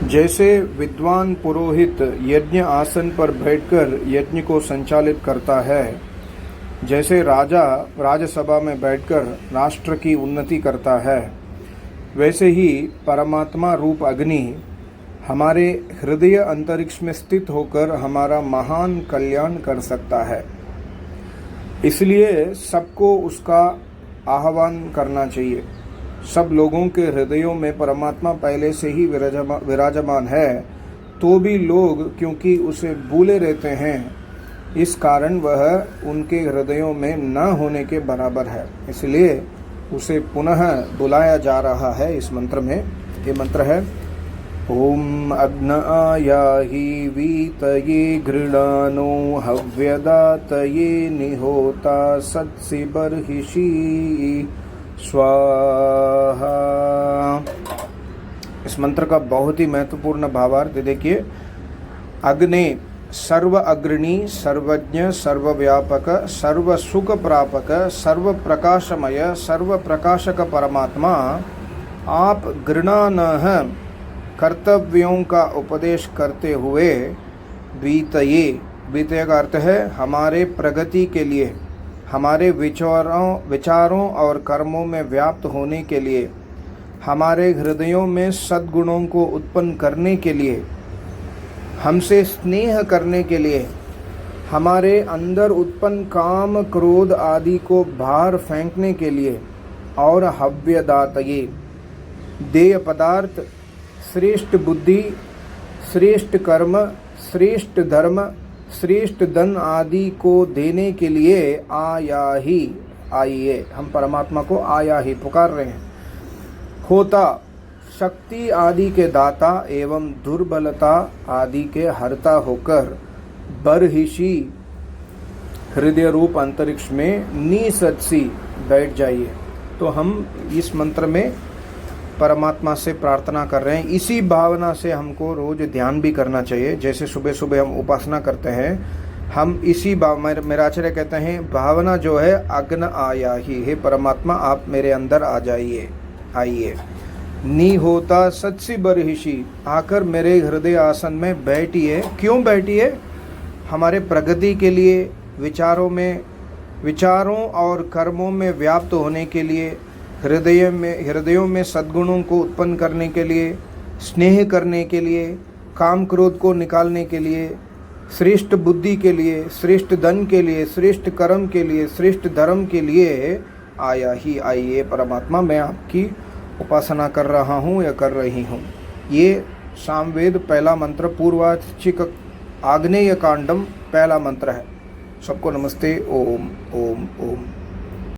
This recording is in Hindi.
जैसे विद्वान पुरोहित यज्ञ आसन पर बैठकर यज्ञ को संचालित करता है, जैसे राजा राजसभा में बैठकर राष्ट्र की उन्नति करता है, वैसे ही परमात्मा रूप अग्नि हमारे हृदय अंतरिक्ष में स्थित होकर हमारा महान कल्याण कर सकता है। इसलिए सबको उसका आह्वान करना चाहिए। सब लोगों के हृदयों में परमात्मा पहले से ही विराजमान है, तो भी लोग क्योंकि उसे भूले रहते हैं, इस कारण वह उनके हृदयों में न होने के बराबर है। इसलिए उसे पुनः बुलाया जा रहा है इस मंत्र में। ये मंत्र है ओम अग्न आयाहि वीतये घृणानो हव्यदातये निहोता सत्सि बर्हिषि स्वाहा। इस मंत्र का बहुत ही महत्वपूर्ण भावार्थ देखिए। अग्नि सर्व अग्रणी, सर्वज्ञ, सर्वव्यापक, सर्व सुख प्रापक, सर्व प्रकाशमय, सर्व प्रकाशक परमात्मा, आप घृणानः कर्तव्यों का उपदेश करते हुए बीतये का अर्थ है हमारे प्रगति के लिए, हमारे विचारों और कर्मों में व्याप्त होने के लिए, हमारे हृदयों में सद्गुणों को उत्पन्न करने के लिए, हमसे स्नेह करने के लिए, हमारे अंदर उत्पन्न काम क्रोध आदि को बाहर फेंकने के लिए, और हव्यदातये देय पदार्थ, श्रेष्ठ बुद्धि, श्रेष्ठ कर्म, श्रेष्ठ धर्म, श्रेष्ठ धन आदि को देने के लिए आया ही, आइए, हम परमात्मा को आया ही पुकार रहे हैं। होता शक्ति आदि के दाता एवं दुर्बलता आदि के हरता होकर बर्हिषि हृदय रूप अंतरिक्ष में निसत्सी बैठ जाइए। तो हम इस मंत्र में परमात्मा से प्रार्थना कर रहे हैं। इसी भावना से हमको रोज ध्यान भी करना चाहिए। जैसे सुबह सुबह हम उपासना करते हैं, हम इसी मेरा आचार्य कहते हैं भावना जो है अग्न आया ही, हे परमात्मा आप मेरे अंदर आ जाइए, आइए। नी होता सत्सि बर्हिषि, आकर मेरे हृदय आसन में बैठिए। क्यों बैठिए? हमारे प्रगति के लिए, विचारों और कर्मों में व्याप्त होने के लिए, हृदयों में सद्गुणों को उत्पन्न करने के लिए, स्नेह करने के लिए, काम क्रोध को निकालने के लिए, श्रेष्ठ बुद्धि के लिए, श्रेष्ठ धन के लिए, श्रेष्ठ कर्म के लिए, श्रेष्ठ धर्म के लिए आया ही, आइए परमात्मा मैं आपकी उपासना कर रहा हूँ या कर रही हूँ। ये सामवेद पहला मंत्र, पूर्वाचिक आग्नेय कांडम पहला मंत्र है। सबको नमस्ते। ओम ओम ओम।